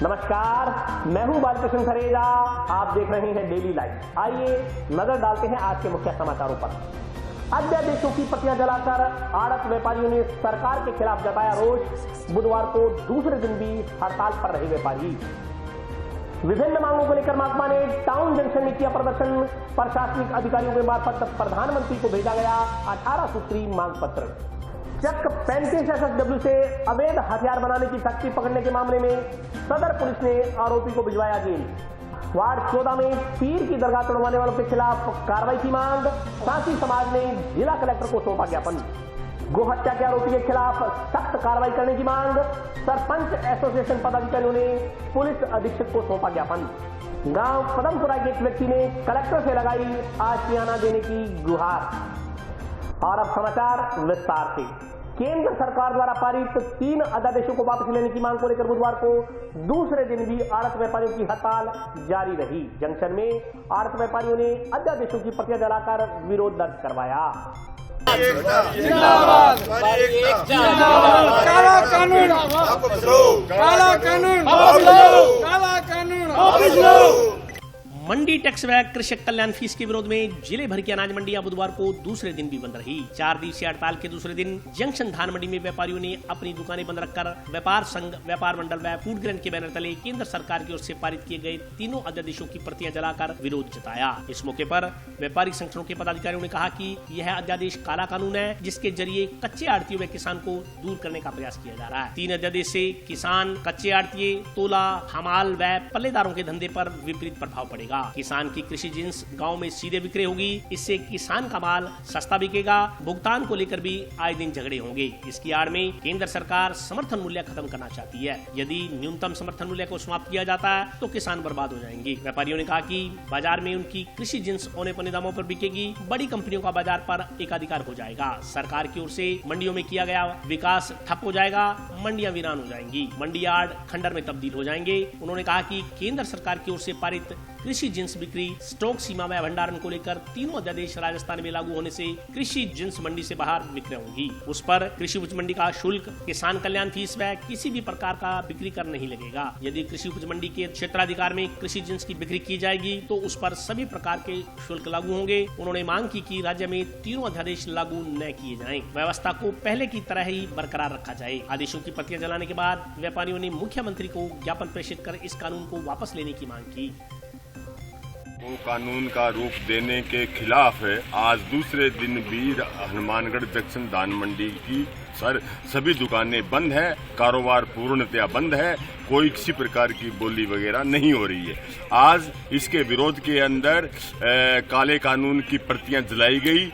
नमस्कार, मैं हूं बालकृष्ण खरेजा। आप देख रहे हैं डेली लाइव। आइए नजर डालते हैं आज के मुख्य समाचारों पर। अध्यादेशों की प्रतियां जलाकर आड़त व्यापारियों ने सरकार के खिलाफ जताया रोष। बुधवार को दूसरे दिन भी हड़ताल पर रहे व्यापारी। विभिन्न मांगों को लेकर महकमा ने टाउन जंक्शन में किया प्रदर्शन। प्रशासनिक अधिकारियों के मार्फत प्रधानमंत्री को भेजा गया 18 सूत्री मांग पत्र। चक 35 SSW से अवैध हथियार बनाने की फैक्ट्री पकड़ने के मामले में सदर पुलिस ने आरोपी को भिजवाया जेल। वार्ड 14 में पीर की दरगाह तोड़वाने वालों के खिलाफ कार्रवाई की मांग। साथी समाज ने जिला कलेक्टर को सौंपा ज्ञापन। गो हत्या के आरोपी के खिलाफ सख्त कार्रवाई करने की मांग। सरपंच एसोसिएशन पदाधिकारियों ने पुलिस अधीक्षक को सौंपा ज्ञापन। गांव पदमपुरा के एक व्यक्ति ने कलेक्टर से लगाई आशियाना देने की गुहार। और अब समाचार विस्तार से। केंद्र सरकार द्वारा पारित 3 अध्यादेशों को वापस लेने की मांग को लेकर बुधवार को दूसरे दिन भी आड़त व्यापारियों की हड़ताल जारी रही। जंक्शन में आड़त व्यापारियों ने अध्यादेशों की प्रतियां जलाकर विरोध दर्ज करवाया। काला कानून, काला कानून, काला कानून। मंडी टैक्स व कृषक कल्याण फीस के विरोध में जिले भर की अनाज मंडियां बुधवार को दूसरे दिन भी बंद रही। 4 दिवसीय हड़ताल के दूसरे दिन जंक्शन धान मंडी में व्यापारियों ने अपनी दुकानें बंद रखकर व्यापार संघ, व्यापार मंडल व फूड ग्रेन के बैनर तले केंद्र सरकार की ओर से पारित किए गए तीनों अध्यादेशों की प्रतियां जलाकर विरोध जताया। इस मौके पर व्यापारिक संगठनों के पदाधिकारियों ने कहा कि यह अध्यादेश काला कानून है, जिसके जरिए कच्चे आड़तियों व किसान को दूर करने का प्रयास किया जा रहा है। 3 अध्यादेश से किसान, कच्चे आड़तिये, तोला, हमाल व पल्लेदारों के धंधे पर विपरीत प्रभाव पड़ेगा। किसान की कृषि जिन्स गांव में सीधे विक्रय होगी। इससे किसान का माल सस्ता बिकेगा। भुगतान को लेकर भी आए दिन झगड़े होंगे। इसकी आड़ में केंद्र सरकार समर्थन मूल्य खत्म करना चाहती है। यदि न्यूनतम समर्थन मूल्य को समाप्त किया जाता है तो किसान बर्बाद हो जाएंगे। व्यापारियों ने कहा कि बाजार में उनकी कृषि जिन्स औने पौने दामों पर बिकेगी। बड़ी कंपनियों का बाजार पर एकाधिकार हो जाएगा। सरकार की ओर से मंडियों में किया गया विकास ठप हो जाएगा। मंडियां वीरान हो जाएंगी। मंडी यार्ड खंडर में तब्दील हो जाएंगे। उन्होंने कहा कि केंद्र सरकार की ओर से पारित कृषि जिन्स बिक्री, स्टॉक सीमा में भंडारण को लेकर तीनों अध्यादेश राजस्थान में लागू होने से कृषि जिन्स मंडी से बाहर विक्रय होंगी। उस पर कृषि उपज मंडी का शुल्क, किसान कल्याण फीस व किसी भी प्रकार का बिक्री कर नहीं लगेगा। यदि कृषि उपज मंडी के क्षेत्राधिकार में कृषि जिन्स की बिक्री की जाएगी तो उस पर सभी प्रकार के शुल्क लागू होंगे। उन्होंने मांग की कि राज्य में तीनों अध्यादेश लागू न किए जाएं। व्यवस्था को पहले की तरह ही बरकरार रखा जाए। आदेशों की प्रतियां जलाने के बाद व्यापारियों ने मुख्यमंत्री को ज्ञापन प्रेषित कर इस कानून को वापस लेने की मांग की। वो कानून का रूप देने के खिलाफ है। आज दूसरे दिन भी हनुमानगढ़ जंक्शन धान मंडी की सभी दुकानें बंद है। कारोबार पूर्णतया बंद है। कोई किसी प्रकार की बोली वगैरह नहीं हो रही है। आज इसके विरोध के अंदर काले कानून की प्रतियां जलाई गई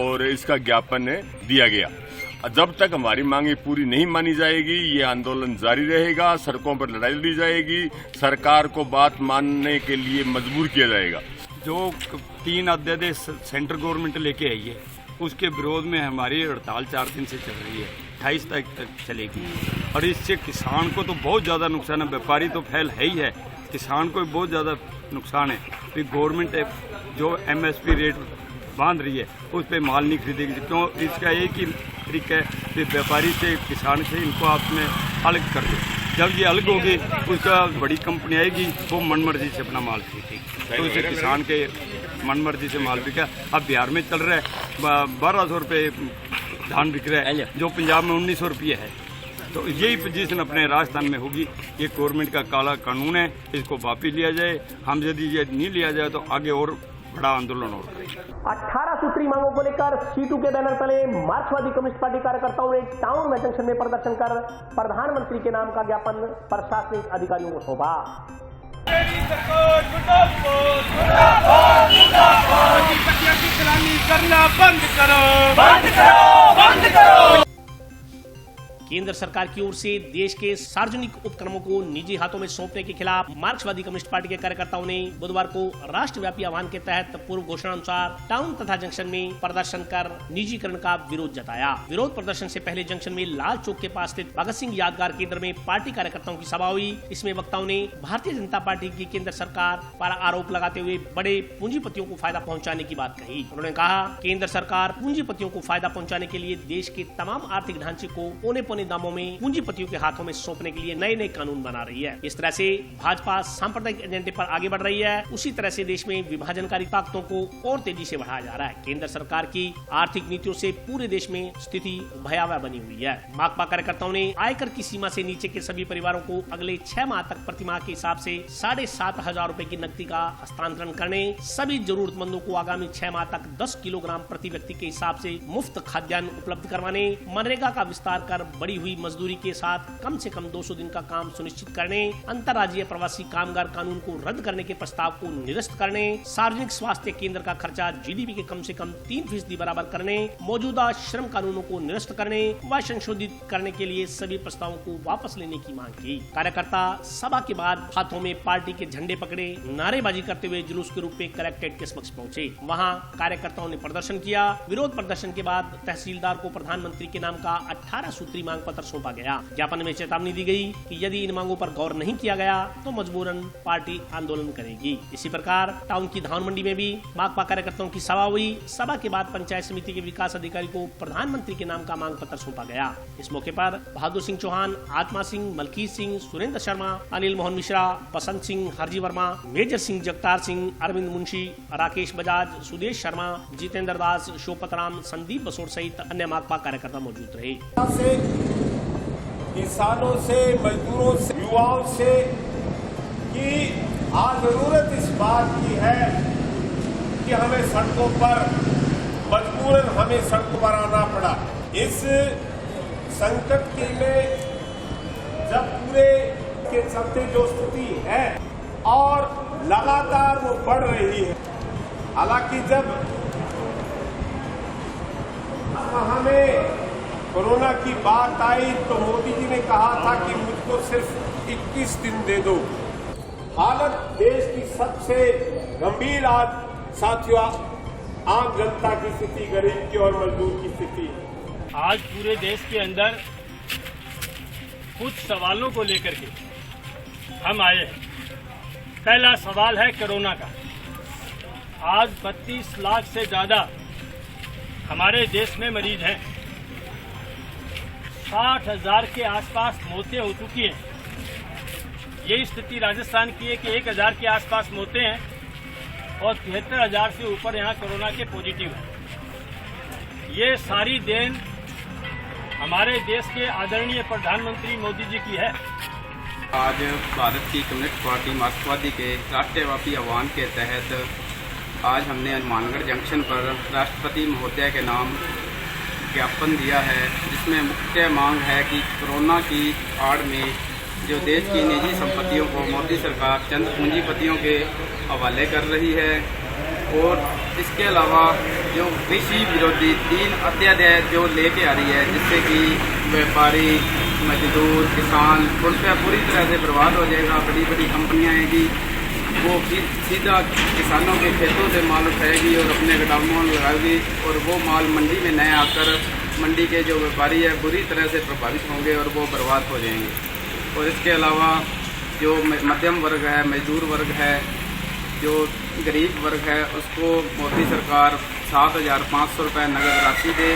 और इसका ज्ञापन दिया गया। जब तक हमारी मांगे पूरी नहीं मानी जाएगी ये आंदोलन जारी रहेगा। सड़कों पर लड़ाई लड़ी जाएगी। सरकार को बात मानने के लिए मजबूर किया जाएगा। जो 3 अध्यादेश सेंट्रल गवर्नमेंट लेके आई है उसके विरोध में हमारी हड़ताल 4 दिन से चल रही है। 28 तारीख तक चलेगी और इससे किसान को तो बहुत ज़्यादा नुकसान है। व्यापारी तो फैल है ही है, किसान को भी बहुत ज़्यादा नुकसान है। फिर गवर्नमेंट जो MSP रेट बांध रही है उस पर माल नहीं खरीदेगी। क्यों? इसका एक ही तरीका है कि व्यापारी से, किसान से इनको आपस में अलग कर दो। जब ये अलग होगी उसका बड़ी कंपनी आएगी, वो मनमर्जी से अपना माल खरीदेगी। तो इसे किसान के मनमर्जी से माल बिका। अब बिहार में चल रहा है 1200 रुपये धान बिक रहा है, जो पंजाब में 1900 रुपये है। तो यही पोजीशन अपने राजस्थान में होगी। ये गवर्नमेंट का काला कानून है, इसको वापस लिया जाए। हम यदि ये नहीं लिया जाए तो आगे और बड़ा आंदोलन होगा। 18 सूत्री मांगों को लेकर C2 के बैनर तले मार्क्सवादी कम्युनिस्ट पार्टी कार्यकर्ताओं ने टाउन जंक्शन में प्रदर्शन कर प्रधानमंत्री के नाम का ज्ञापन प्रशासनिक अधिकारियों को सौंपा। करना बंद करो, बंद करो, बंद करो। केंद्र सरकार की ओर से देश के सार्वजनिक उपक्रमों को निजी हाथों में सौंपने के खिलाफ मार्क्सवादी कम्युनिस्ट पार्टी के कार्यकर्ताओं ने बुधवार को राष्ट्रव्यापी आह्वान के तहत पूर्व घोषणा अनुसार टाउन तथा जंक्शन में प्रदर्शन कर निजीकरण का विरोध जताया। विरोध प्रदर्शन से पहले जंक्शन में लाल चौक के पास स्थित भगत सिंह यादगार केंद्र में पार्टी कार्यकर्ताओं की सभा हुई। इसमें वक्ताओं ने भारतीय जनता पार्टी की केंद्र सरकार पर आरोप लगाते हुए बड़े पूंजीपतियों को फायदा पहुंचाने की बात कही। उन्होंने कहा केंद्र सरकार पूंजीपतियों को फायदा पहुंचाने के लिए देश के तमाम आर्थिक ढांचे को औने घिनौने दामों में पूंजीपतियों के हाथों में सौंपने के लिए नए नए कानून बना रही है। इस तरह से भाजपा सांप्रदायिक एजेंडे पर आगे बढ़ रही है। उसी तरह से देश में विभाजनकारी ताकतों को और तेजी से बढ़ाया जा रहा है। केंद्र सरकार की आर्थिक नीतियों से पूरे देश में स्थिति भयावह बनी हुई है। माकपा कार्यकर्ताओं ने आयकर की सीमा से नीचे के सभी परिवारों को अगले 6 माह तक प्रतिमाह के हिसाब से 7,500 रुपए की नकदी का हस्तांतरण करने, सभी जरूरतमंदों को आगामी 6 माह तक 10 किलोग्राम प्रति व्यक्ति के हिसाब से मुफ्त खाद्यान्न उपलब्ध करवाने, मनरेगा का विस्तार कर बढ़ी हुई मजदूरी के साथ कम से कम 200 दिन का काम सुनिश्चित करने, अंतर्राज्यीय प्रवासी कामगार कानून को रद्द करने के प्रस्ताव को निरस्त करने, सार्वजनिक स्वास्थ्य केंद्र का खर्चा GDP के कम से कम 3% बराबर करने, मौजूदा श्रम कानूनों को निरस्त करने व संशोधित करने के लिए सभी प्रस्तावों को वापस लेने की मांग की। कार्यकर्ता सभा के बाद हाथों में पार्टी के झंडे पकड़े नारेबाजी करते हुए जुलूस के रूप में कलेक्ट्रेट के समक्ष पहुंचे। वहां कार्यकर्ताओं ने प्रदर्शन किया। विरोध प्रदर्शन के बाद तहसीलदार को प्रधानमंत्री के नाम का 18 सूत्री मांग पत्र सौंपा गया। ज्ञापन में चेतावनी दी गई कि यदि इन मांगों पर गौर नहीं किया गया तो मजबूरन पार्टी आंदोलन करेगी। इसी प्रकार टाउन की धान मंडी में भी माकपा कार्यकर्ताओं की सभा हुई। सभा के बाद पंचायत समिति के विकास अधिकारी को प्रधानमंत्री के नाम का मांग पत्र सौंपा गया। इस मौके पर बहादुर सिंह चौहान, आत्मा सिंह, मलकीत सिंह, सुरेंद्र शर्मा, अनिल मोहन मिश्रा, बसंत सिंह, हरजी वर्मा, मेजर सिंह, जगतार सिंह, अरविंद मुंशी, राकेश बजाज, सुदेश शर्मा, जितेंद्र दास, शोपत राम, संदीप बसोर सहित अन्य माकपा कार्यकर्ता मौजूद रहे। किसानों से, मजदूरों से, युवाओं से कि आज जरूरत इस बात की है कि हमें सड़कों पर मजबूरन हमें सड़कों पर आना पड़ा। इस संकट के में जब पूरे के चलते जो स्थिति है और लगातार वो बढ़ रही है, हालांकि जब हमें कोरोना की बात आई तो मोदी जी ने कहा था कि मुझको सिर्फ 21 दिन दे दो। हालत देश की सबसे गंभीर आज साथियों आम जनता की स्थिति, गरीब की और मजदूर की स्थिति। आज पूरे देश के अंदर कुछ सवालों को लेकर के हम आए हैं। पहला सवाल है कोरोना का। आज 32 लाख से ज्यादा हमारे देश में मरीज हैं। 60,000 के आसपास मौतें हो चुकी हैं। ये स्थिति राजस्थान की है कि 1,000 के आसपास मौतें हैं और 73,000 से ऊपर यहाँ कोरोना के पॉजिटिव हैं। ये सारी देन हमारे देश के आदरणीय प्रधानमंत्री मोदी जी की है। आज भारत की कम्युनिस्ट पार्टी मार्क्सवादी के राष्ट्रव्यापी आह्वान के तहत आज हमने हनुमानगढ़ जंक्शन पर राष्ट्रपति महोदय के नाम ज्ञापन दिया है, जिसमें मुख्य मांग है कि कोरोना की आड़ में जो देश की निजी संपत्तियों को मोदी सरकार चंद पूंजीपतियों के हवाले कर रही है और इसके अलावा जो कृषि विरोधी 3 अध्यादेश जो लेके आ रही है, जिससे कि व्यापारी, मजदूर, किसान उन पर पूरी तरह से बर्बाद हो जाएगा। बड़ी बड़ी कंपनियां आएंगी, वो सीधा किसानों के खेतों से माल उठाएगी और अपने गोदामों में लगाएगी और वो माल मंडी में नए आकर मंडी के जो व्यापारी है बुरी तरह से प्रभावित होंगे और वो बर्बाद हो जाएंगे। और इसके अलावा जो मध्यम वर्ग है, मजदूर वर्ग है, जो गरीब वर्ग है, उसको मोदी सरकार 7,500 रुपये नगद राशि दे।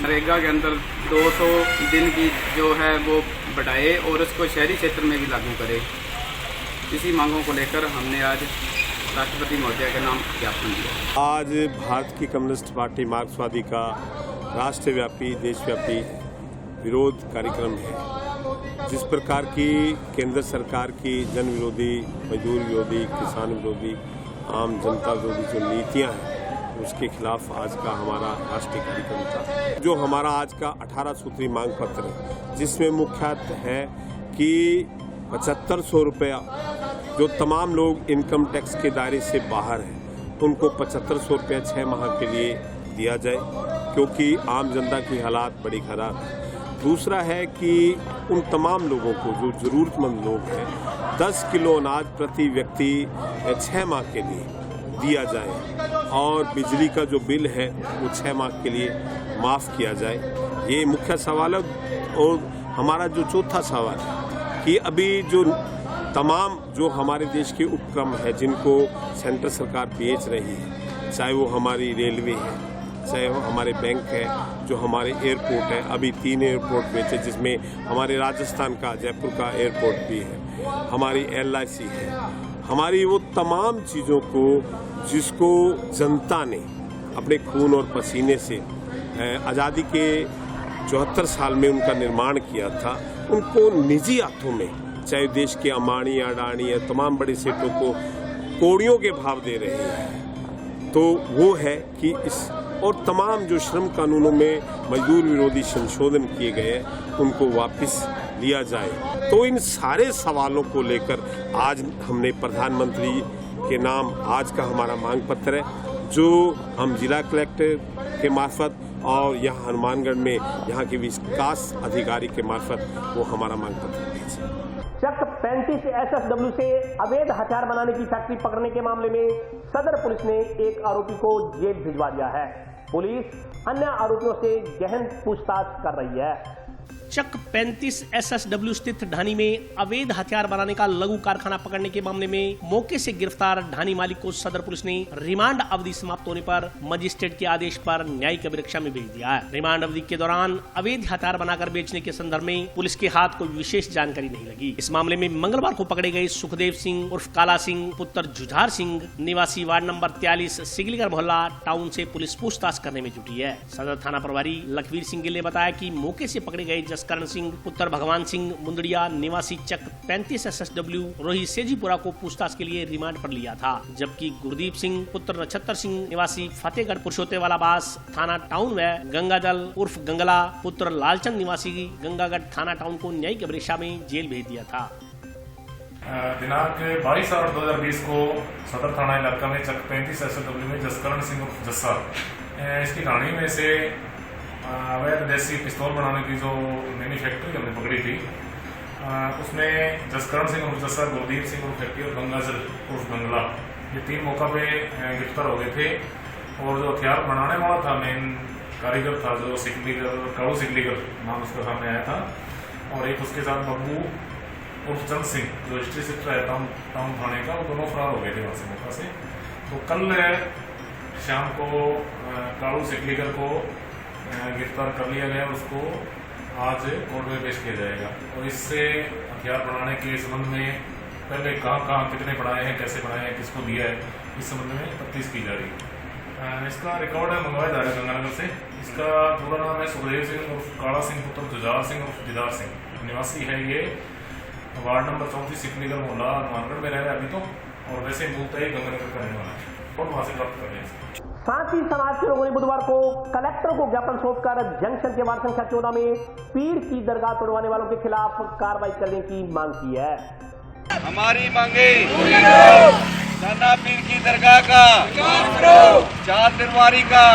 नरेगा के अंदर 200 दिन की जो है वो बढ़ाए और उसको शहरी क्षेत्र में भी लागू करे। इसी मांगों को लेकर हमने आज राष्ट्रपति महोदय के नाम ज्ञापन दिया। आज भारत की कम्युनिस्ट पार्टी मार्क्सवादी का राष्ट्रव्यापी, देशव्यापी विरोध कार्यक्रम है। जिस प्रकार की केंद्र सरकार की जन विरोधी, मजदूर विरोधी, किसान विरोधी, आम जनता विरोधी जो नीतियां हैं, उसके खिलाफ आज का हमारा राष्ट्रीय कार्यक्रम था। जो हमारा आज का 18 सूत्री मांग पत्र है, जिसमें मुख्यतः है कि 7500 रुपया जो तमाम लोग इनकम टैक्स के दायरे से बाहर हैं, उनको 7500 रुपया 6 माह के लिए दिया जाए, क्योंकि आम जनता की हालात बड़ी खराब है। दूसरा है कि उन तमाम लोगों को जो ज़रूरतमंद लोग हैं 10 किलो अनाज प्रति व्यक्ति 6 माह के लिए दिया जाए और बिजली का जो बिल है वो 6 माह के लिए माफ़ किया जाए। ये मुख्य सवाल है। और हमारा जो चौथा सवाल है कि अभी जो तमाम जो हमारे देश के उपक्रम है जिनको सेंट्रल सरकार बेच रही है, चाहे वो हमारी रेलवे है, चाहे हमारे बैंक है, जो हमारे एयरपोर्ट है, अभी 3 एयरपोर्ट बेचे, जिसमें हमारे राजस्थान का जयपुर का एयरपोर्ट भी है, हमारी LIC है, हमारी वो तमाम चीज़ों को जिसको जनता ने अपने खून और पसीने से आज़ादी के 74 साल में उनका निर्माण किया था, उनको निजी हाथों में, चाहे देश के अंबानी अडानी या तमाम बड़े सेठों को कौड़ियों के भाव दे रहे हैं, तो वो है कि इस और तमाम जो श्रम कानूनों में मजदूर विरोधी संशोधन किए गए हैं उनको वापस लिया जाए। तो इन सारे सवालों को लेकर आज हमने प्रधानमंत्री के नाम आज का हमारा मांग पत्र है, जो हम जिला कलेक्टर के मार्फत और यहाँ हनुमानगढ़ में यहाँ के विकास अधिकारी के मार्फत वो हमारा मांग पत्र भेजे। चक 35 SSW से अवैध हथियार बनाने की फैक्ट्री पकड़ने के मामले में सदर पुलिस ने एक आरोपी को जेल भिजवा दिया है। पुलिस अन्य आरोपियों से गहन पूछताछ कर रही है। चक 35 SSW स्थित ढानी में अवैध हथियार बनाने का लघु कारखाना पकड़ने के मामले में मौके से गिरफ्तार ढानी मालिक को सदर पुलिस ने रिमांड अवधि समाप्त होने पर मजिस्ट्रेट के आदेश पर न्यायिक अभिरक्षा में भेज दिया है। रिमांड अवधि के दौरान अवैध हथियार बनाकर बेचने के संदर्भ में पुलिस के हाथ कोई विशेष जानकारी नहीं लगी। इस मामले में मंगलवार को पकड़े गए सुखदेव सिंह उर्फ काला सिंह पुत्र जुझार सिंह निवासी वार्ड नंबर 43 सिगलीगढ़ मोहल्ला टाउन से पुलिस पूछताछ करने में जुटी है। सदर थाना प्रभारी लखवीर सिंह गिल ने बताया कि मौके से पकड़े गए जसकरण सिंह पुत्र भगवान सिंह मुंदड़िया निवासी चक 35 SSW रोहित सेजीपुरा को पूछताछ के लिए रिमांड पर लिया था, जबकि गुरदीप सिंह पुत्र नक्षत्र सिंह निवासी फतेहगढ़ पुरुषोत्तेवाला बास थाना टाउन व गंगादल उर्फ गंगला पुत्र लालचंद निवासी गंगागढ़ थाना टाउन को न्यायिक अभिरक्षा में जेल भेज दिया था। दिनांक 22/8/2020 को सदर थाना इलाका में चक 35 SSW में जसकरण सिंह उर्फ जस्सा इसकी कहानी में से अवैध देसी पिस्तौल बनाने की जो मिनी फैक्ट्री हमने पकड़ी थी, उसमें जसकरण सिंह उर्फ जस्सा, गुरदीप सिंह उर्फ फैक्ट्री और गंगाजल उर्फ गंगला, ये 3 मौका पे गिरफ्तार हो गए थे। और जो हथियार बनाने वाला था मेन कारीगर था, जो कालू सिगलीगढ़ नाम उसका सामने आया था, और एक उसके साथ बब्बू उर्फ चंद सिंह जो हिस्ट्री शिफ्ट है टाउन थाने का, वो दोनों फरार हो गए थे वहाँ से मौका से। तो कल शाम को कालू सिगलीगढ़ को गिरफ्तार कर लिया गया, उसको आज कोर्ट में पेश किया जाएगा। और इससे हथियार बनाने के संबंध में पहले कहाँ कितने बनाए हैं, कैसे बनाए हैं, किसको दिया है, इस संबंध में तफ्तीश की जा रही है। इसका रिकॉर्ड है मंगवाया जा रहा है गंगानगर से। इसका पूरा नाम है सुखदेव सिंह उर्फ काला सिंह पुत्र जुझार सिंह उर्फ दिदार सिंह, निवासी है ये वार्ड नंबर 34 सिगलीगढ़ मोहल्ला हनुमानगढ़ में रह रहा है अभी तो, और वैसे मूलतः ही गंगानगर का रहने वाला है और वहाँ से प्राप्त कर रहे हैं। साथी समाज के लोगों ने बुधवार को कलेक्टर को ज्ञापन सौंपकर जंक्शन के वार्ड संख्या 14 में पीर की दरगाह तोड़वाने वालों के खिलाफ कार्रवाई करने की मांग की है। हमारी मांगे नाना पीर की दरगाह का, चार दरबारी का।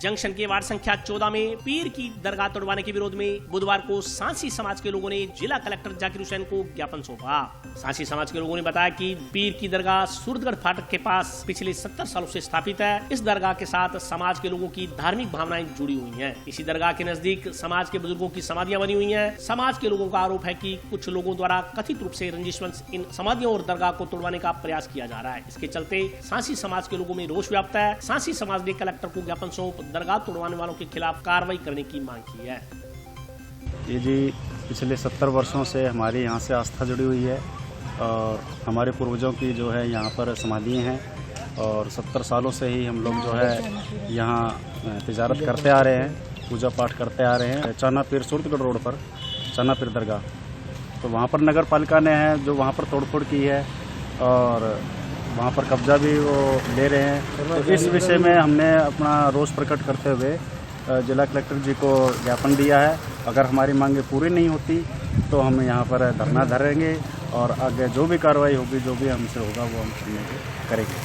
जंक्शन के वार्ड संख्या 14 में पीर की दरगाह तोड़वाने के विरोध में बुधवार को सांसी समाज के लोगों ने जिला कलेक्टर जाकिर हुसैन को ज्ञापन सौंपा। सांसी समाज के लोगों ने बताया कि पीर की दरगाह सूरतगढ़ फाटक के पास पिछले 70 सालों से स्थापित है। इस दरगाह के साथ समाज के लोगों की धार्मिक भावनाएं जुड़ी हुई हैं। इसी दरगाह के नजदीक समाज के बुजुर्गों की समाधियां बनी हुई हैं। समाज के लोगों का आरोप है कि कुछ लोगों द्वारा कथित रूप से रंजिशवंश इन समाधियों और दरगाह को तोड़वाने का प्रयास किया जा रहा है। इसके चलते सांसी समाज के लोगों में रोष व्याप्त है। सांसी समाज ने कलेक्टर को ज्ञापन सौंप दरगाह तोड़वाने वालों के खिलाफ कार्रवाई करने की मांग की है। ये जी पिछले 70 वर्षों से हमारी यहाँ से आस्था जुड़ी हुई है और हमारे पूर्वजों की जो है यहाँ पर समाधियाँ हैं और 70 सालों से ही हम लोग जो है यहाँ तिजारत करते आ रहे हैं, पूजा पाठ करते आ रहे हैं। चाना पीर सूरतगढ़ रोड पर चाना पीर दरगाह, तो वहाँ पर नगर पालिका ने है जो वहाँ पर तोड़फोड़ की है और वहाँ पर कब्जा भी वो ले रहे हैं। तो इस विषय में हमने अपना रोष प्रकट करते हुए जिला कलेक्टर जी को ज्ञापन दिया है। अगर हमारी मांगें पूरी नहीं होती तो हम यहाँ पर धरना धरेंगे और आगे जो भी कार्रवाई होगी, जो भी हमसे होगा वो हम करेंगे।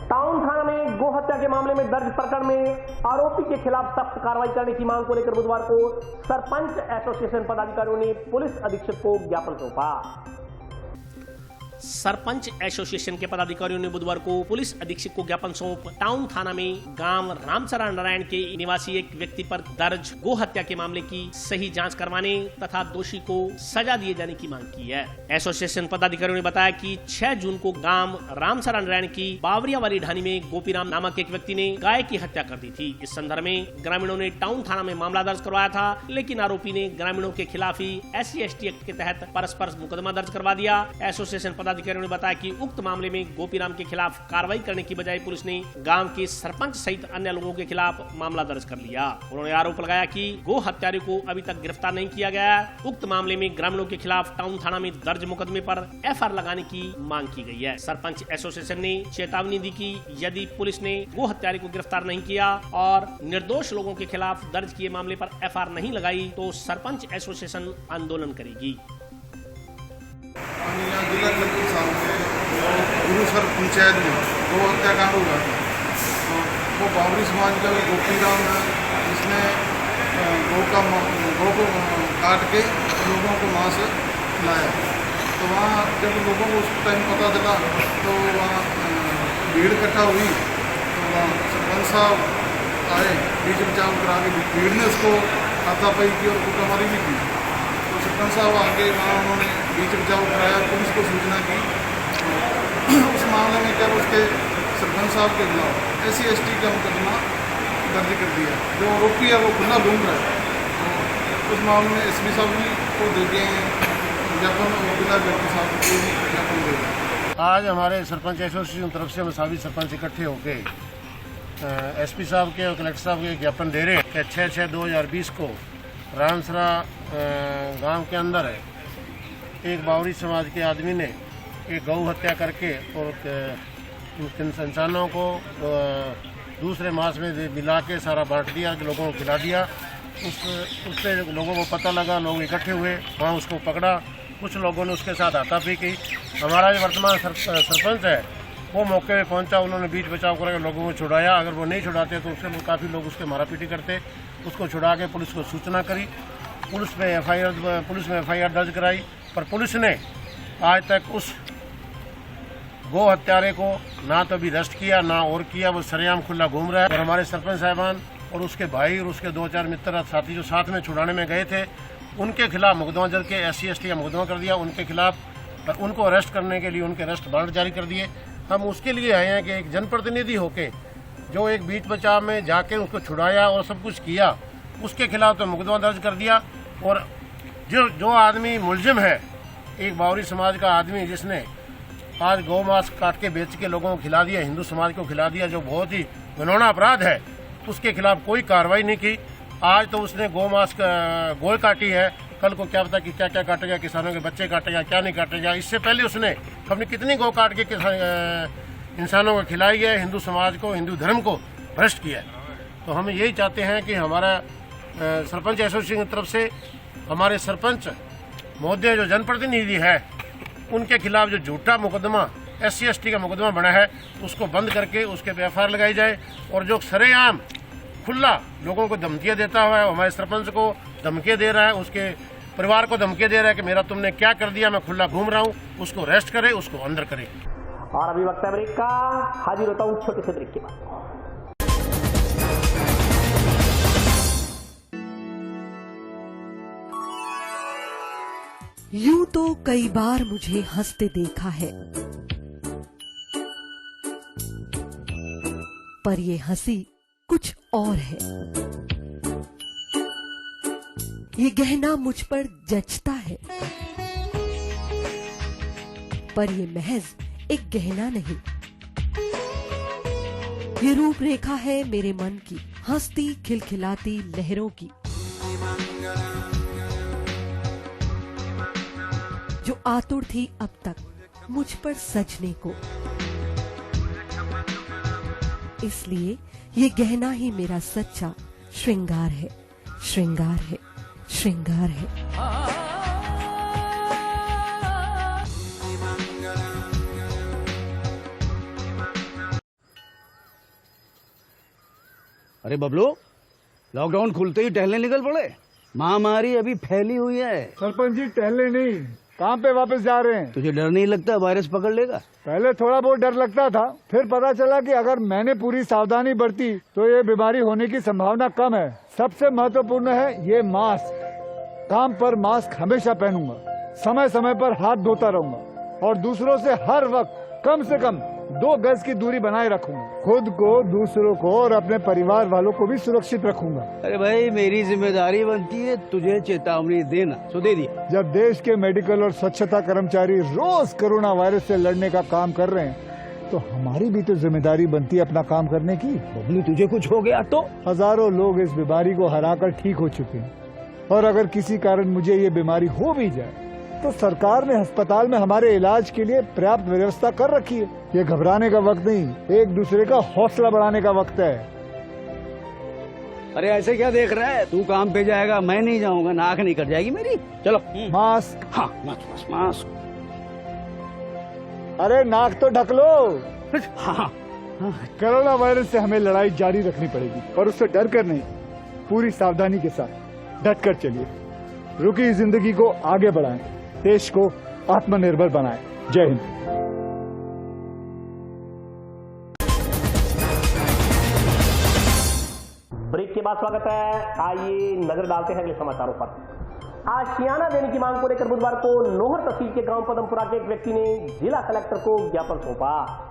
टाउन थाना में गो हत्या के मामले में दर्ज प्रकरण में आरोपी के खिलाफ सख्त कार्रवाई करने की मांग को लेकर बुधवार को सरपंच एसोसिएशन पदाधिकारियों ने पुलिस अधीक्षक को ज्ञापन सौंपा। सरपंच एसोसिएशन के पदाधिकारियों ने बुधवार को पुलिस अधीक्षक को ज्ञापन सौंप टाउन थाना में गांव रामसरा नारायण के निवासी एक व्यक्ति पर दर्ज गो हत्या के मामले की सही जांच करवाने तथा दोषी को सजा दिए जाने की मांग की है। एसोसिएशन पदाधिकारियों ने बताया कि 6 जून को गांव रामसरा नारायण की बावरियावाली ढानी में गोपीराम नामक एक व्यक्ति ने गाय की हत्या कर दी थी। इस संदर्भ में ग्रामीणों ने टाउन थाना में मामला दर्ज करवाया था, लेकिन आरोपी ने ग्रामीणों के खिलाफ ही SC/ST एक्ट के तहत परस्पर मुकदमा दर्ज करवा दिया। एसोसिएशन पदाधिकारियों ने बताया कि उक्त मामले में गोपीराम के खिलाफ कार्रवाई करने की बजाय पुलिस ने गांव के सरपंच सहित अन्य लोगों के खिलाफ मामला दर्ज कर लिया। उन्होंने आरोप लगाया कि गो हत्यारे को अभी तक गिरफ्तार नहीं किया गया। उक्त मामले में ग्रामीणों के खिलाफ टाउन थाना में दर्ज मुकदमे पर FR लगाने की मांग की गई है। सरपंच एसोसिएशन ने चेतावनी दी कि यदि पुलिस ने गो हत्यारे को गिरफ्तार नहीं किया और निर्दोष लोगों के खिलाफ दर्ज किए मामले पर FR नहीं लगाई तो सरपंच एसोसिएशन आंदोलन करेगी। गुरुसर पंचायत में गो हत्याकांड हुआ था। तो वो बावरी समाज का गोपीराम है, जिसने गो को काट के लोगों को वहाँ से लाया। तो वहाँ जब लोगों को उस टाइम पता चला तो वहाँ भीड़ इकट्ठा हुई। तो वहाँ सरपंच साहब आए, बीच बचाव करा के भीड़ ने उसको हाथापाई की और कुटामारी भी की। तो सरपंच साहब आके वहाँ उन्होंने बीच बचाव कराया, पुलिस को सूचना की। उस मामले में क्या उसके सरपंच साहब के खिलाफ SC/ST का मुकदमा दर्ज कर दिया। जो आरोपी है वो खुला घूम रहा है। तो उस मामले में SP साहब भी को दे दिए हैं ज्ञापन, वकीला व्यक्ति साहब को भी ज्ञापन दे दिया। आज हमारे सरपंच एसोसिएशन की तरफ से हम सभी सरपंच इकट्ठे होकर SP साहब के और कलेक्टर साहब के ज्ञापन दे रहे हैं कि 6/6/2020 को रामसरा गांव के अंदर एक बावरी समाज के आदमी ने एक गौ हत्या करके और इंसानों को दूसरे मास में मिला के सारा बांट दिया, लोगों को खिला दिया। उससे लोगों को पता लगा, लोग इकट्ठे हुए, वहाँ उसको पकड़ा। कुछ लोगों ने उसके साथ हाथापाई की। हमारा जो वर्तमान सरपंच है वो मौके पे पहुंचा, उन्होंने बीच बचाव करके लोगों को छुड़ाया। अगर वो नहीं छुड़ाते तो उससे काफ़ी लोग उसके मारापीटी करते। उसको छुड़ा के पुलिस को सूचना करी, पुलिस में FIR दर्ज कराई, पर पुलिस ने आज तक उस गो हत्यारे को ना तो अभी अरेस्ट किया ना और किया। वो सरेआम खुला घूम रहा है। और हमारे सरपंच साहबान और उसके भाई और उसके 2-4 मित्र साथी जो साथ में छुड़ाने में गए थे, उनके खिलाफ मुकदमा दर्ज के SC/ST का मुकदमा कर दिया। उनके खिलाफ उनको अरेस्ट करने के लिए उनके अरेस्ट वारंट जारी कर दिए। हम उसके लिए आए हैं कि एक जनप्रतिनिधि होके जो एक बीच बचाव में जाके उसको छुड़ाया और सब कुछ किया, उसके खिलाफ तो मुकदमा दर्ज कर दिया। और जो आदमी मुलजिम है, एक बावरी समाज का आदमी जिसने आज गौ मांस काट के बेच के लोगों को खिला दिया, हिंदू समाज को खिला दिया, जो बहुत ही घिनौना अपराध है, उसके खिलाफ कोई कार्रवाई नहीं की। आज तो उसने गौ मांस गोल काटी है, कल को क्या पता कि क्या क्या काटेगा, किसानों के बच्चे काटेगा, क्या नहीं काटेगा। इससे पहले उसने अपनी कितनी गौ काट के इंसानों को खिलाई है, हिंदू समाज को, हिंदू धर्म को भ्रष्ट किया है। तो हम यही चाहते हैं कि हमारा सरपंच एसोसिएशन की तरफ से हमारे सरपंच महोदय जो जनप्रतिनिधि है, उनके खिलाफ जो झूठा मुकदमा SC/ST का मुकदमा बना है उसको बंद करके उसके पे FIR लगाई जाए। और जो सरेआम खुला लोगों को धमकियां देता हुआ है, हमारे सरपंच को धमकियां दे रहा है, उसके परिवार को धमकियां दे रहा है कि मेरा तुमने क्या कर दिया, मैं खुला घूम रहा हूँ, उसको अरेस्ट करे, उसको अंदर करे। और अभी वक्त है ब्रेक का, हाजिर होता हूँ छोटे से ब्रेक के बाद। यूं तो कई बार मुझे हंसते देखा है, पर ये हंसी कुछ और है। ये गहना मुझ पर जचता है, पर ये महज एक गहना नहीं, ये रूपरेखा है मेरे मन की, हंसती खिलखिलाती लहरों की, जो आतुर थी अब तक मुझ पर सजने को। इसलिए ये गहना ही मेरा सच्चा श्रृंगार है, श्रृंगार है, श्रृंगार है। अरे बबलू, लॉकडाउन खुलते ही टहलने निकल पड़े। महामारी अभी फैली हुई है। सरपंच जी, टहलने नहीं, काम पे वापस जा रहे हैं। तुझे डर नहीं लगता वायरस पकड़ लेगा? पहले थोड़ा बहुत डर लगता था, फिर पता चला कि अगर मैंने पूरी सावधानी बरती तो ये बीमारी होने की संभावना कम है। सबसे महत्वपूर्ण है ये मास्क। काम पर मास्क हमेशा पहनूंगा, समय समय पर हाथ धोता रहूंगा और दूसरों से हर वक्त कम से कम 2 गज की दूरी बनाए रखूंगा। खुद को, दूसरों को और अपने परिवार वालों को भी सुरक्षित रखूंगा। अरे भाई, मेरी जिम्मेदारी बनती है तुझे चेतावनी देना, तो दे दिया। जब देश के मेडिकल और स्वच्छता कर्मचारी रोज कोरोना वायरस से लड़ने का काम कर रहे हैं तो हमारी भी तो जिम्मेदारी बनती है अपना काम करने की। बबलू, तुझे कुछ हो गया तो? हजारों लोग इस बीमारी को हराकर ठीक हो चुके हैं और अगर किसी कारण मुझे ये बीमारी हो भी जाए तो सरकार ने अस्पताल में हमारे इलाज के लिए पर्याप्त व्यवस्था कर रखी है। ये घबराने का वक्त नहीं, एक दूसरे का हौसला बढ़ाने का वक्त है। अरे ऐसे क्या देख रहा है? तू काम पे जाएगा, मैं नहीं जाऊंगा, नाक नहीं कट जाएगी मेरी। चलो मास्क। हाँ, मास्क। अरे नाक तो ढक लो। हाँ। कोरोना वायरस से हमें लड़ाई जारी रखनी पड़ेगी और उससे डर कर नहीं, पूरी सावधानी के साथ डट कर चलिए। रुकी जिंदगी को आगे बढ़ाएं, देश को आत्मनिर्भर बनाएं। जय हिंद। ब्रेक के बाद स्वागत है। आइए नजर डालते हैं अगले समाचारों पर। आशियाना देने की मांग को लेकर बुधवार को नोहर तहसील के गांव पदमपुरा के एक व्यक्ति ने जिला कलेक्टर को ज्ञापन सौंपा।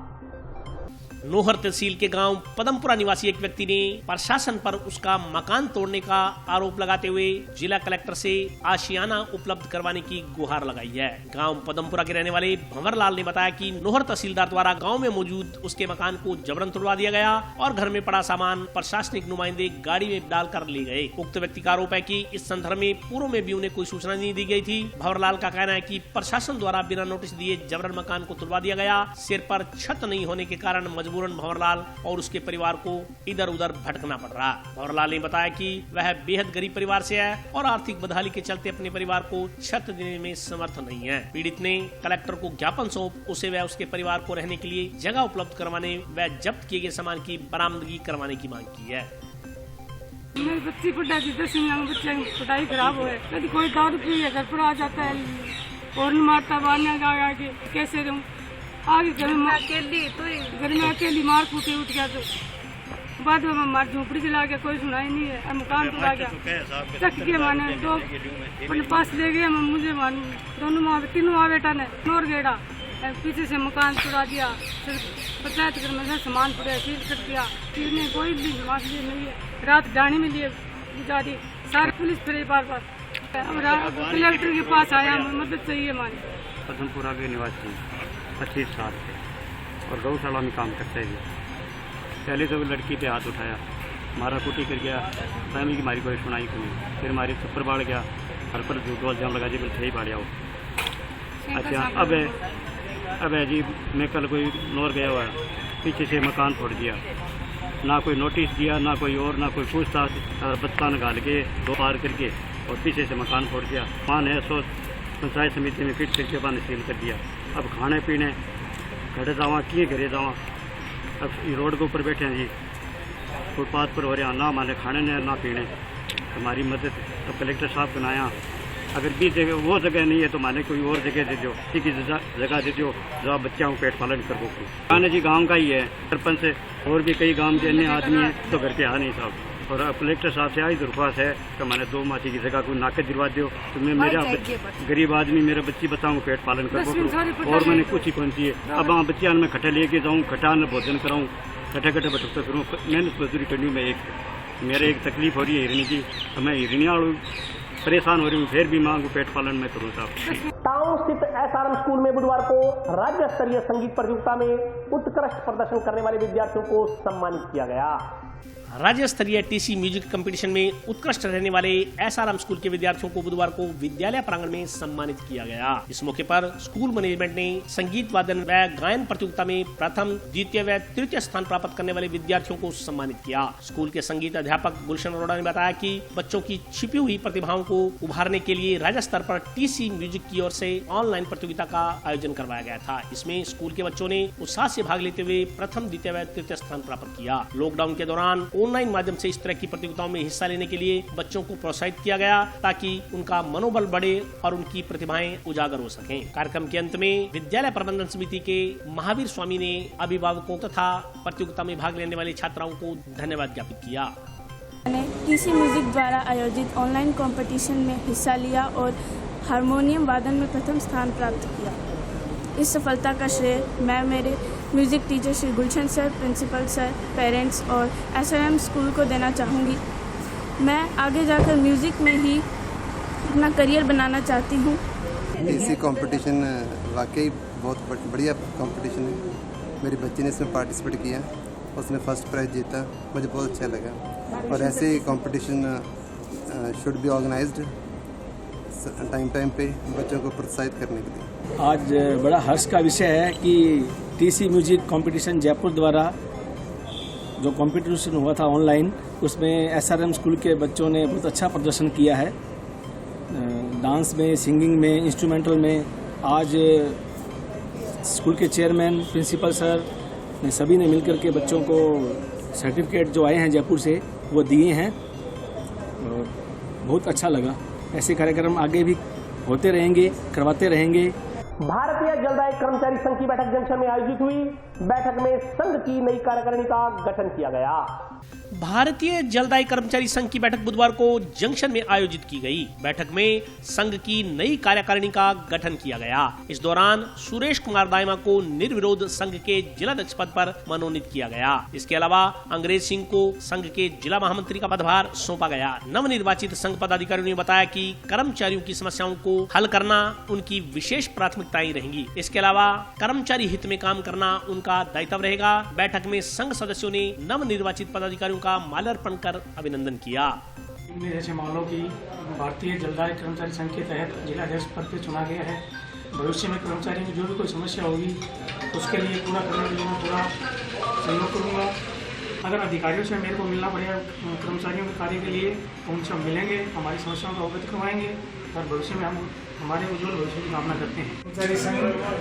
नोहर तहसील के गांव पदमपुरा निवासी एक व्यक्ति ने प्रशासन पर उसका मकान तोड़ने का आरोप लगाते हुए जिला कलेक्टर से आशियाना उपलब्ध करवाने की गुहार लगाई है। गांव पदमपुरा के रहने वाले भंवर लाल ने बताया कि नोहर तहसीलदार द्वारा गांव में मौजूद उसके मकान को जबरन तोड़वा दिया गया और घर में पड़ा सामान प्रशासनिक नुमाइंदे गाड़ी में डालकर ले गए। उक्त व्यक्ति का आरोप है कि इस संदर्भ में पूर्व में भी उन्हें कोई सूचना नहीं दी गई थी। भंवर लाल का कहना है कि प्रशासन द्वारा बिना नोटिस दिए जबरन मकान को तोड़वा दिया गया। सिर पर छत नहीं होने के कारण मजबूरन भंवरलाल और उसके परिवार को इधर उधर भटकना पड़ रहा। भंवरलाल ने बताया कि वह बेहद गरीब परिवार से है और आर्थिक बदहाली के चलते अपने परिवार को छत देने में समर्थ नहीं है। पीड़ित ने कलेक्टर को ज्ञापन सौंप उसे व उसके परिवार को रहने के लिए जगह उपलब्ध करवाने व जब्त किए गए सामान की बरामदगी करवाने की मांग की है। मेरी बच्ची को 10वीं में बच्चे की पढ़ाई खराब हो है, यदि कोई दारू पी घर पर आ जाता है और मारता बारने आगे कैसे रहूँ आगे घर में अकेली मार कूटे उठ गया तो बाद में हमारी झोपड़ी चला गया, कोई सुनाई नहीं है। मकान चला गया चक के माने दो अपने पास ले गए मुझे दोनों तीनों माँ बेटा ने नोर गेड़ा पीछे से मकान चुरा दिया। पंचायत घर में सामान पड़े सील कर दिया, ने कोई भी माफ नहीं है। रात डाणी में लिए गुजार दी सारी पुलिस फिर बार बार कलेक्टर के पास आया, मदद चाहिए हमारी। पदमपुरा के निवासी 25 साल थे और गौशाला में काम करते थे। पहले तो लड़की पे हाथ उठाया, मारा कुटी कर गया, फैमिली की मारी कोई सुनाई को नहीं। फिर हमारी छप्पर बाढ़ गया, हर पर झूठ इल्जाम लगा दी, बोले थे ही बाढ़ आओ। अच्छा अब है जी, मैं कल कोई नोर गया हुआ है, पीछे से मकान फोड़ दिया, ना कोई नोटिस दिया ना कोई और ना कोई पूछताछ, और बच्चा निकाल के दो पार करके और पीछे से मकान फोड़ दिया। पान है सो पंचायत समिति में फिट करके पानी सील कर दिया। अब खाने पीने घरे जावा किए घरे जावा, अब रोड के ऊपर बैठे हैं जी, फुटपाथ पर हो रहे हैं, ना माने खाने ने ना पीने। हमारी मदद तो कलेक्टर साहब बनाया, अगर भी जगह वो जगह नहीं है तो माने कोई और जगह दे दो, ठीक जगह दे दो जहाँ बच्चों को पेट पालन कर सको। खाने जी गाँव का ही है, सरपंच से और भी कई गाँव के अन्य आदमी हैं तो घर पे आ नहीं साहब। और कलेक्टर साहब से आई दरख्वास्त है कि मैंने 2 माची की जगह को नाके दिलवा दो, तो मैं मेरा गरीब आदमी मेरे बच्ची बच्चाओं को पेट पालन कर सकूँ और मैंने कुछ ही कौन चाहिए। अब वहाँ बच्चियाँ में खट्टे लेके जाऊँ, खट्टा में भोजन कराऊँ, खट्टे खट्टे भटकता करूँ, मेहनत मजदूरी करनी। मैं मेरे एक तकलीफ हो रही है हिरनी की, तो मैं हिरनिया परेशान हो रही हूँ, फिर भी मांगू पेट पालन में करूँ साहब। टाउन स्थित SRM स्कूल में बुधवार को राज्य स्तरीय संगीत प्रतियोगिता में उत्कृष्ट प्रदर्शन करने वाले विद्यार्थियों को सम्मानित किया गया। राज्य स्तरीय टीसी म्यूजिक कंपटीशन में उत्कृष्ट रहने वाले SRM स्कूल के विद्यार्थियों को बुधवार को विद्यालय प्रांगण में सम्मानित किया गया। इस मौके पर स्कूल मैनेजमेंट ने संगीत वादन व गायन प्रतियोगिता में प्रथम, द्वितीय व तृतीय स्थान प्राप्त करने वाले विद्यार्थियों को सम्मानित किया। स्कूल के संगीत अध्यापक गुलशन अरोड़ा ने बताया कि बच्चों की छिपी हुई प्रतिभाओं को उभारने के लिए राज्य स्तर पर टीसी म्यूजिक की ओर से ऑनलाइन प्रतियोगिता का आयोजन करवाया गया था। इसमें स्कूल के बच्चों ने उत्साह से भाग लेते हुए प्रथम, द्वितीय व तृतीय स्थान प्राप्त किया। लॉकडाउन के दौरान ऑनलाइन माध्यम से इस तरह की प्रतियोगिताओं में हिस्सा लेने के लिए बच्चों को प्रोत्साहित किया गया ताकि उनका मनोबल बढ़े और उनकी प्रतिभाएं उजागर हो सकें। कार्यक्रम के अंत में विद्यालय प्रबंधन समिति के महावीर स्वामी ने अभिभावकों तथा प्रतियोगिता में भाग लेने वाले छात्राओं को धन्यवाद ज्ञापित किया। मैंने टीसी म्यूजिक द्वारा आयोजित ऑनलाइन कंपटीशन में हिस्सा लिया और हारमोनियम वादन में प्रथम स्थान प्राप्त किया। इस सफलता का श्रेय मैं मेरे म्यूजिक टीचर श्री गुलशन सर, प्रिंसिपल सर, पेरेंट्स और SRM स्कूल को देना चाहूँगी। मैं आगे जाकर म्यूजिक में ही अपना करियर बनाना चाहती हूँ। टीसी कंपटीशन वाकई बहुत बढ़िया कंपटीशन है। मेरी बच्ची ने इसमें पार्टिसिपेट किया, उसने फर्स्ट प्राइज जीता, मुझे बहुत अच्छा लगा। और ऐसे competition should be organised time पे बच्चों को प्रोत्साहित करने के लिए। आज बड़ा हर्ष का विषय है कि टीसी म्यूजिक कंपटीशन जयपुर द्वारा जो कंपटीशन हुआ था ऑनलाइन, उसमें SRM स्कूल के बच्चों ने बहुत अच्छा प्रदर्शन किया है। डांस में, सिंगिंग में, इंस्ट्रूमेंटल में। आज स्कूल के चेयरमैन, प्रिंसिपल सर ने सभी ने मिलकर के बच्चों को सर्टिफिकेट जो आए हैं जयपुर से वो दिए हैं और बहुत अच्छा लगा। ऐसे कार्यक्रम आगे भी होते रहेंगे, करवाते रहेंगे। भारतीय जलदायी कर्मचारी संघ की बैठक जंक्शन में आयोजित हुई। बैठक में संघ की नई कार्यकारिणी का गठन किया गया। भारतीय जलदायी कर्मचारी संघ की बैठक बुधवार को जंक्शन में आयोजित की गई। बैठक में संघ की नई कार्यकारिणी का गठन किया गया। इस दौरान सुरेश कुमार दाइमा को निर्विरोध संघ के जिलाध्यक्ष पद पर मनोनीत किया गया। इसके अलावा अंग्रेज सिंह को संघ के जिला महामंत्री का पदभार सौंपा गया। नवनिर्वाचित संघ पदाधिकारियों ने बताया कि कर्मचारियों की समस्याओं को हल करना उनकी विशेष प्राथमिकताएं रहेंगी। इसके अलावा कर्मचारी हित में काम करना उनका दायित्व रहेगा। बैठक में संघ सदस्यों ने नवनिर्वाचित पदाधिकारियों का माल्यार्पण कर अभिनंदन किया। इनमें जैसे मामलों की भारतीय जलदायी कर्मचारी संघ के तहत जिलाध्यक्ष पद पर चुना गया है। भविष्य में कर्मचारी में जो भी कोई समस्या होगी उसके लिए पूरा करने के लिए मैं पूरा सहयोग करूँगा। अगर अधिकारियों से मेरे को मिलना पड़ेगा कर्मचारियों के कार्य के लिए तो उनसे हम मिलेंगे, हमारी समस्याओं का अवगत करवाएंगे और भविष्य में हम हमारे उज्ज्वल भविष्य की कामना करते हैं। कर्मचारी संघ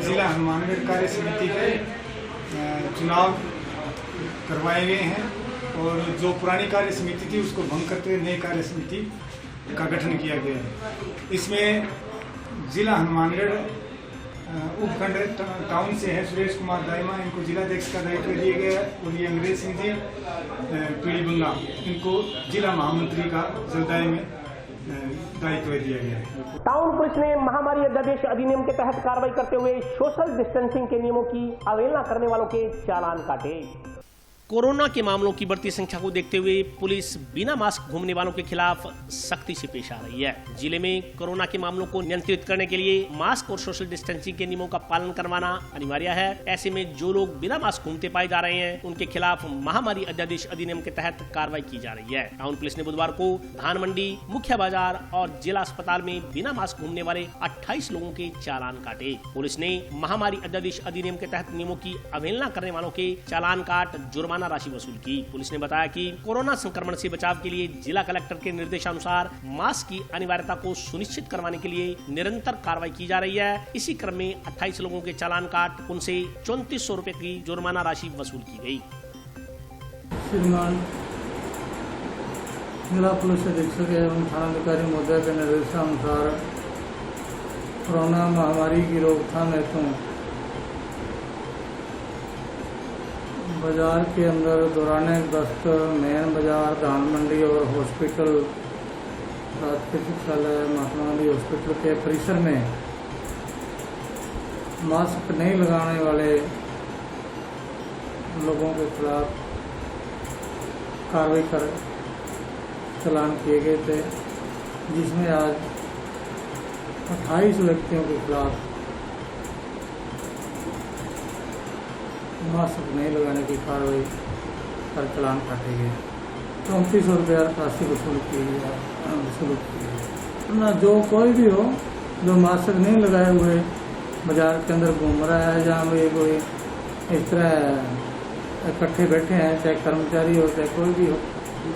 जिला हनुमानगढ़ कार्य समिति के चुनाव करवाए गए हैं और जो पुरानी कार्य समिति थी उसको भंग करते हुए नई कार्य समिति का गठन किया गया है। इसमें जिला हनुमानगढ़ उपखंड टाउन से है सुरेश कुमार दाइमा, इनको जिलाध्यक्ष का दायित्व दिया गया है और ये अंग्रेज सिंह जी पीली बंगा, इनको जिला महामंत्री का जलदाई में दायित्व दिया गया है। टाउन पुलिस ने महामारी अध्यादेश अधिनियम के तहत कार्रवाई करते हुए सोशल डिस्टेंसिंग के नियमों की अवहेलना करने वालों के चालान काटे। कोरोना के मामलों की बढ़ती संख्या को देखते हुए पुलिस बिना मास्क घूमने वालों के खिलाफ सख्ती से पेश आ रही है। जिले में कोरोना के मामलों को नियंत्रित करने के लिए मास्क और सोशल डिस्टेंसिंग के नियमों का पालन करवाना अनिवार्य है। ऐसे में जो लोग बिना मास्क घूमते पाए जा रहे हैं उनके खिलाफ महामारी अध्यादेश अधिनियम के तहत कार्रवाई की जा रही है। टाउन पुलिस ने बुधवार को धान मंडी, मुख्य बाजार और जिला अस्पताल में बिना मास्क घूमने वाले 28 लोगों के चालान काटे। पुलिस ने महामारी अध्यादेश अधिनियम के तहत नियमों की अवहेलना करने वालों के चालान काट जुर्माना राशि वसूल की। पुलिस ने बताया कि कोरोना संक्रमण से बचाव के लिए जिला कलेक्टर के निर्देशानुसार मास्क की अनिवार्यता को सुनिश्चित करवाने के लिए निरंतर कार्रवाई की जा रही है। इसी क्रम में 28 लोगों के चालान काट उनसे 3400 रुपए की जुर्माना राशि वसूल की गई। श्रीमान जिला पुलिस अधीक्षक एवं थानाधिकारी महोदय के निर्देशानुसार कोरोना महामारी की रोकथाम हेतु बाजार के अंदर दौराने गश्त मेन बाजार, धान मंडी और हॉस्पिटल, राजकीय चिकित्सालय, महात्मा गांधी हॉस्पिटल के परिसर में मास्क नहीं लगाने वाले लोगों के खिलाफ कार्रवाई कर चालान किए गए थे, जिसमें आज 28 व्यक्तियों के खिलाफ मास्क नहीं लगाने की कार्रवाई कर चालान काटे गए। 3400 रुपया राशि वसूल की गई। जो कोई भी हो जो मास्क नहीं लगाए हुए बाजार के अंदर घूम रहा है, जहाँ भी कोई इस तरह इकट्ठे बैठे हैं, चाहे कर्मचारी हो चाहे कोई भी हो,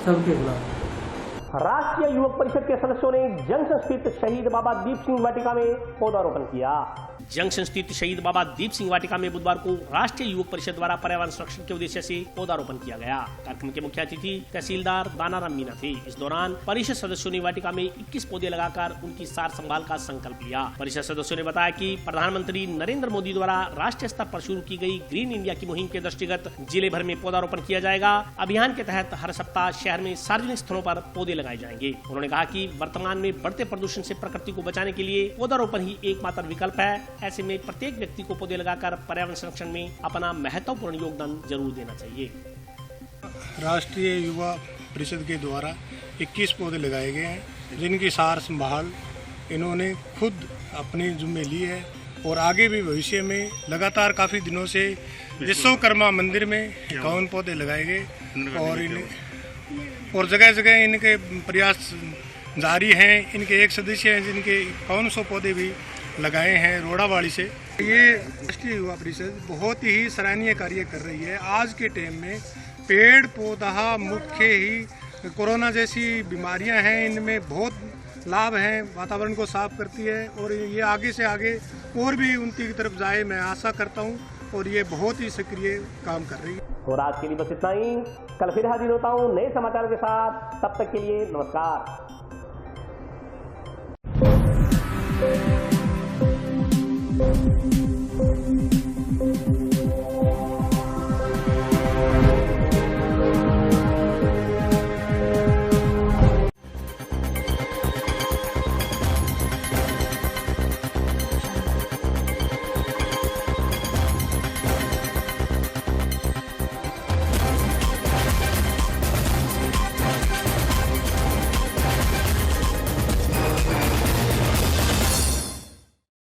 सबके खिलाफ। राष्ट्रीय युवक परिषद के सदस्यों ने जंक्शन स्थित शहीद बाबा दीप सिंह वाटिका में पौधारोपण किया। जंक्शन स्थित शहीद बाबा दीप सिंह वाटिका में बुधवार को राष्ट्रीय युवक परिषद द्वारा पर्यावरण संरक्षण के उद्देश्य से पौधारोपण किया गया। कार्यक्रम के मुख्य अतिथि तहसीलदार दानाराम मीना थे। इस दौरान परिषद सदस्यों ने वाटिका में 21 पौधे लगाकर उनकी सार संभाल का संकल्प लिया। परिषद सदस्यों ने बताया कि प्रधानमंत्री नरेंद्र मोदी द्वारा राष्ट्रीय स्तर पर शुरू की गई ग्रीन इंडिया की मुहिम के दृष्टिगत जिले भर में पौधारोपण किया जाएगा। अभियान के तहत हर सप्ताह शहर में सार्वजनिक स्थलों पर पौधे लगाए जाएंगे। उन्होंने कहा कि वर्तमान में बढ़ते प्रदूषण से प्रकृति को बचाने के लिए पौधारोपण ही एकमात्र विकल्प है। ऐसे में प्रत्येक व्यक्ति को पौधे लगाकर पर्यावरण संरक्षण में अपना महत्वपूर्ण योगदान जरूर देना चाहिए। राष्ट्रीय युवा परिषद के द्वारा 21 पौधे लगाए गए हैं, जिनकी सार संभाल इन्होंने खुद अपनी जिम्मे ली है और आगे भी भविष्य में लगातार काफ़ी दिनों से विश्वकर्मा मंदिर में 51 पौधे लगाए गए और जगह जगह इनके प्रयास जारी हैं। इनके एक सदस्य हैं जिनके 51 पौधे भी लगाए हैं रोड़ावाड़ी से। ये राष्ट्रीय युवा परिषद बहुत ही सराहनीय कार्य कर रही है। आज के टाइम में पेड़ पौधा मुख्य ही कोरोना जैसी बीमारियां हैं, इनमें बहुत लाभ हैं, वातावरण को साफ करती है और ये आगे से आगे और भी उनकी तरफ जाए, मैं आशा करता हूँ। और ये बहुत ही सक्रिय काम कर रही है। और आज के लिए बस इतना ही। कल फिर हाजिर होता हूँ नए समाचारों के साथ। तब तक के लिए नमस्कार।